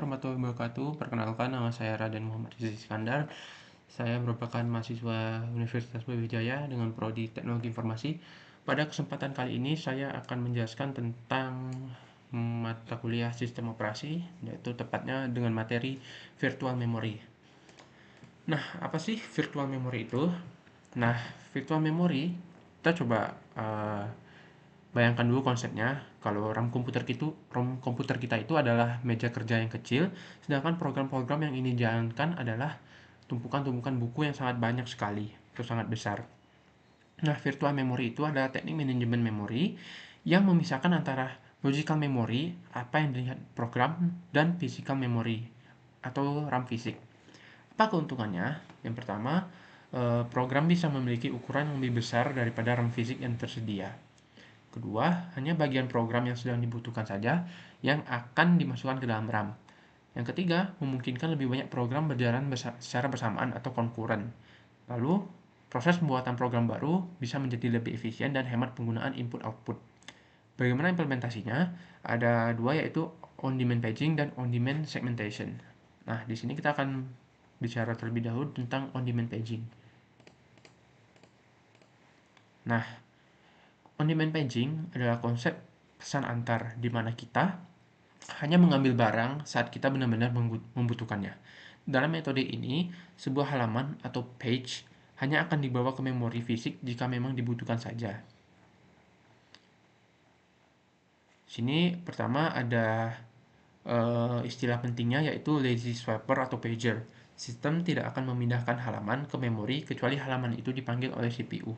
warahmatullahi wabarakatuh. Perkenalkan, nama saya Raden Muhammad Rizky Iskandar. Saya merupakan mahasiswa Universitas Brawijaya dengan prodi Teknologi Informasi. Pada kesempatan kali ini saya akan menjelaskan tentang mata kuliah Sistem Operasi, yaitu tepatnya dengan materi Virtual Memory. Nah, apa sih Virtual Memory itu? Nah, Virtual Memory, kita coba bayangkan dulu konsepnya. Kalau RAM komputer kita itu adalah meja kerja yang kecil, sedangkan program-program yang ini dijalankan adalah tumpukan-tumpukan buku yang sangat banyak sekali, itu sangat besar. Nah, virtual memory itu adalah teknik manajemen memori yang memisahkan antara logical memory, apa yang dilihat program, dan physical memory atau RAM fisik. Apa keuntungannya? Yang pertama, program bisa memiliki ukuran yang lebih besar daripada RAM fisik yang tersedia. Kedua, hanya bagian program yang sedang dibutuhkan saja yang akan dimasukkan ke dalam RAM. Yang ketiga, memungkinkan lebih banyak program berjalan secara bersamaan atau konkuren. Lalu, proses pembuatan program baru bisa menjadi lebih efisien dan hemat penggunaan input-output. Bagaimana implementasinya? Ada dua, yaitu on-demand paging dan on-demand segmentation. Nah, di sini kita akan bicara terlebih dahulu tentang on-demand paging. Nah, on-demand paging adalah konsep pesan antar di mana kita hanya mengambil barang saat kita benar-benar membutuhkannya. Dalam metode ini, sebuah halaman atau page hanya akan dibawa ke memori fisik jika memang dibutuhkan saja. Sini pertama ada istilah pentingnya, yaitu lazy swapper atau pager. Sistem tidak akan memindahkan halaman ke memori kecuali halaman itu dipanggil oleh CPU.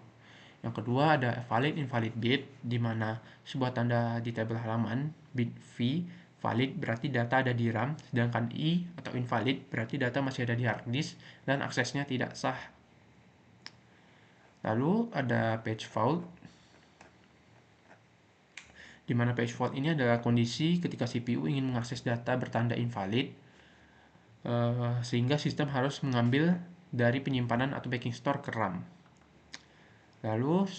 Yang kedua ada valid invalid bit, di mana sebuah tanda di tabel halaman, bit V, valid berarti data ada di RAM, sedangkan I atau invalid berarti data masih ada di hard disk dan aksesnya tidak sah. Lalu ada page fault, di mana page fault ini adalah kondisi ketika CPU ingin mengakses data bertanda invalid, sehingga sistem harus mengambil dari penyimpanan atau backing store ke RAM. Lalu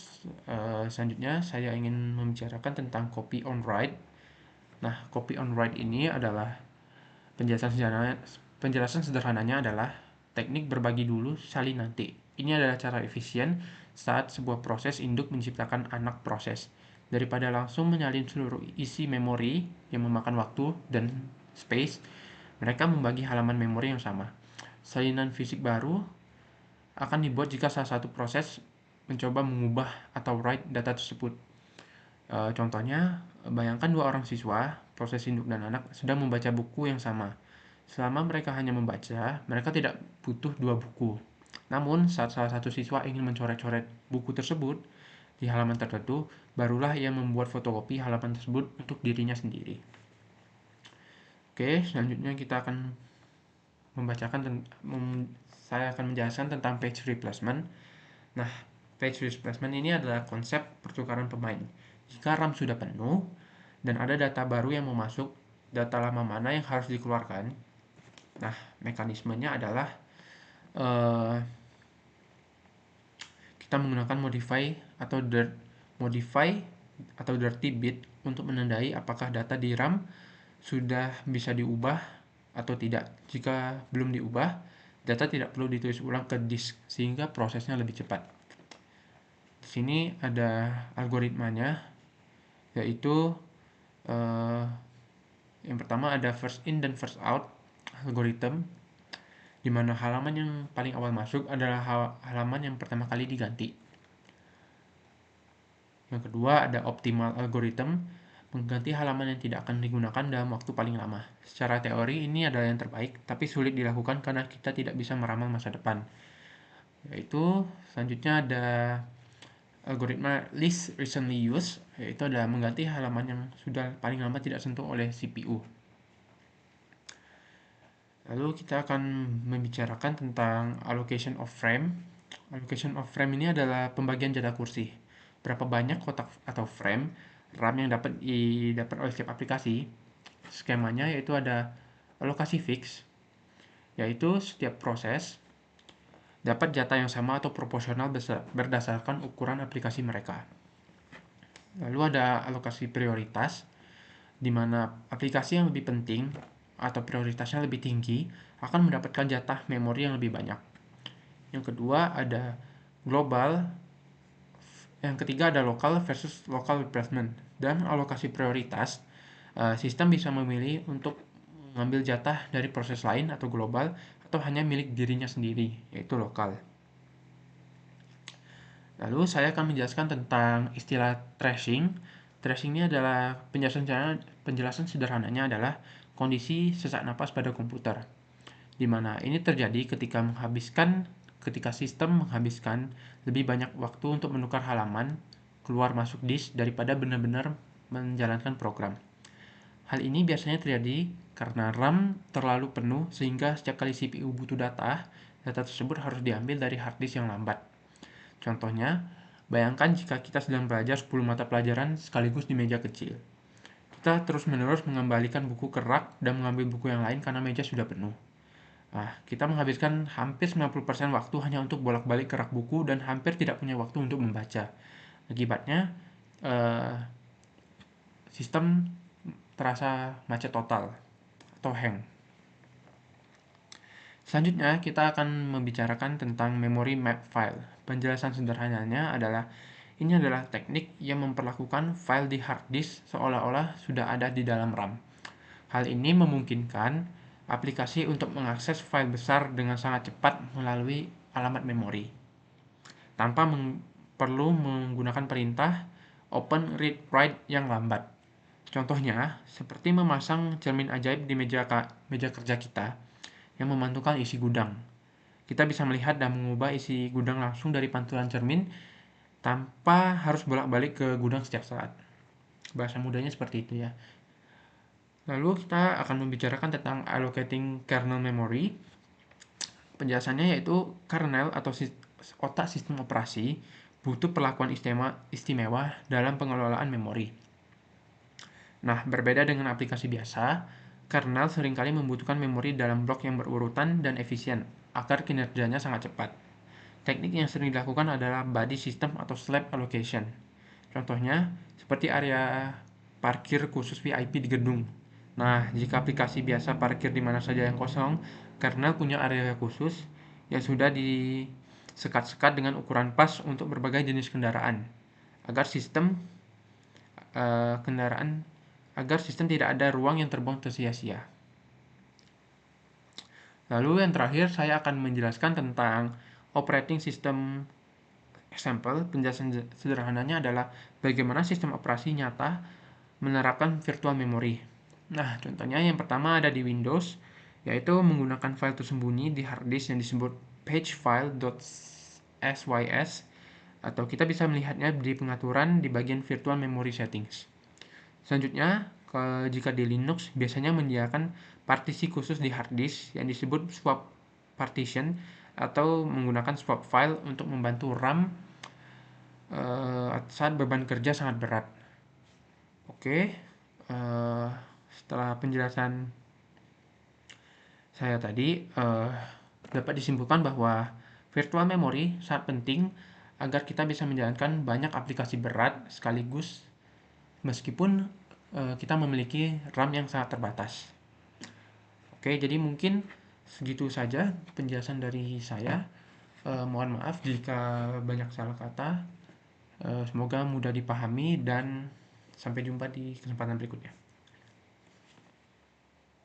selanjutnya saya ingin membicarakan tentang copy on write. Nah, copy on write ini adalah penjelasan sederhananya adalah teknik berbagi dulu salin nanti. Ini adalah cara efisien saat sebuah proses induk menciptakan anak proses. Daripada langsung menyalin seluruh isi memori yang memakan waktu dan space, mereka membagi halaman memori yang sama. Salinan fisik baru akan dibuat jika salah satu proses mencoba mengubah atau write data tersebut. Contohnya, bayangkan dua orang siswa, proses induk dan anak, sedang membaca buku yang sama. Selama mereka hanya membaca, mereka tidak butuh dua buku. Namun, saat salah satu siswa ingin mencoret-coret buku tersebut di halaman tertentu, barulah ia membuat fotokopi halaman tersebut untuk dirinya sendiri. Oke, selanjutnya kita akan saya akan menjelaskan tentang page replacement. Nah, page replacement ini adalah konsep pertukaran pemain. Jika RAM sudah penuh dan ada data baru yang mau masuk, data lama mana yang harus dikeluarkan? Nah, mekanismenya adalah kita menggunakan modify atau dirty bit untuk menandai apakah data di RAM sudah bisa diubah atau tidak. Jika belum diubah, data tidak perlu ditulis ulang ke disk sehingga prosesnya lebih cepat. Di sini ada algoritmanya, yaitu yang pertama ada first in dan first out algorithm, di mana halaman yang paling awal masuk adalah halaman yang pertama kali diganti. Yang kedua ada optimal algorithm, mengganti halaman yang tidak akan digunakan dalam waktu paling lama. Secara teori ini adalah yang terbaik, tapi sulit dilakukan karena kita tidak bisa meramal masa depan. Yaitu selanjutnya ada algoritma least recently used, yaitu adalah mengganti halaman yang sudah paling lama tidak sentuh oleh CPU. Lalu kita akan membicarakan tentang allocation of frame. Allocation of frame ini adalah pembagian jatah kursi. Berapa banyak kotak atau frame RAM yang dapat didapat oleh setiap aplikasi. Skemanya yaitu ada alokasi fix, yaitu setiap proses dapat jatah yang sama atau proporsional berdasarkan ukuran aplikasi mereka. Lalu ada alokasi prioritas, di mana aplikasi yang lebih penting atau prioritasnya lebih tinggi akan mendapatkan jatah memori yang lebih banyak. Yang kedua ada global, yang ketiga ada lokal versus local replacement. Dan alokasi prioritas, sistem bisa memilih untuk mengambil jatah dari proses lain atau global atau hanya milik dirinya sendiri, yaitu lokal. Lalu saya akan menjelaskan tentang istilah tracing. Tracing ini adalah penjelasan sederhananya adalah kondisi sesak napas pada komputer, di mana ini terjadi ketika sistem menghabiskan lebih banyak waktu untuk menukar halaman keluar masuk disk daripada benar-benar menjalankan program. Hal ini biasanya terjadi karena RAM terlalu penuh sehingga setiap kali CPU butuh data tersebut harus diambil dari hard disk yang lambat. Contohnya, bayangkan jika kita sedang belajar 10 mata pelajaran sekaligus di meja kecil. Kita terus-menerus mengembalikan buku ke rak dan mengambil buku yang lain karena meja sudah penuh. Nah, kita menghabiskan hampir 90% waktu hanya untuk bolak-balik ke rak buku dan hampir tidak punya waktu untuk membaca. Akibatnya, sistem terasa macet total atau hang. Selanjutnya, kita akan membicarakan tentang memory map file. Penjelasan sederhananya adalah ini adalah teknik yang memperlakukan file di hard disk seolah-olah sudah ada di dalam RAM. Hal ini memungkinkan aplikasi untuk mengakses file besar dengan sangat cepat melalui alamat memori, tanpa perlu menggunakan perintah open read write yang lambat. Contohnya, seperti memasang cermin ajaib di meja kerja kita yang memantulkan isi gudang. Kita bisa melihat dan mengubah isi gudang langsung dari pantulan cermin tanpa harus bolak-balik ke gudang setiap saat. Bahasa mudahnya seperti itu ya. Lalu kita akan membicarakan tentang allocating kernel memory. Penjelasannya yaitu kernel atau otak sistem operasi butuh perlakuan istimewa dalam pengelolaan memori. Nah, berbeda dengan aplikasi biasa, kernel seringkali membutuhkan memori dalam blok yang berurutan dan efisien agar kinerjanya sangat cepat. Teknik yang sering dilakukan adalah body system atau slab allocation. Contohnya, seperti area parkir khusus VIP di gedung. Nah, jika aplikasi biasa parkir di mana saja yang kosong, kernel punya area khusus yang sudah disekat-sekat dengan ukuran pas untuk berbagai jenis kendaraan, agar sistem tidak ada ruang yang terbuang sia-sia. Lalu yang terakhir saya akan menjelaskan tentang operating system example. Penjelasan sederhananya adalah bagaimana sistem operasi nyata menerapkan virtual memory. Nah, contohnya yang pertama ada di Windows, yaitu menggunakan file tersembunyi di hard disk yang disebut pagefile.sys, atau kita bisa melihatnya di pengaturan di bagian virtual memory settings. Selanjutnya, jika di Linux biasanya menyediakan partisi khusus di hard disk yang disebut swap partition atau menggunakan swap file untuk membantu RAM saat beban kerja sangat berat. Oke, setelah penjelasan saya tadi, dapat disimpulkan bahwa virtual memory sangat penting agar kita bisa menjalankan banyak aplikasi berat sekaligus meskipun kita memiliki RAM yang sangat terbatas. Oke, jadi mungkin segitu saja penjelasan dari saya. Mohon maaf jika banyak salah kata. Semoga mudah dipahami dan sampai jumpa di kesempatan berikutnya.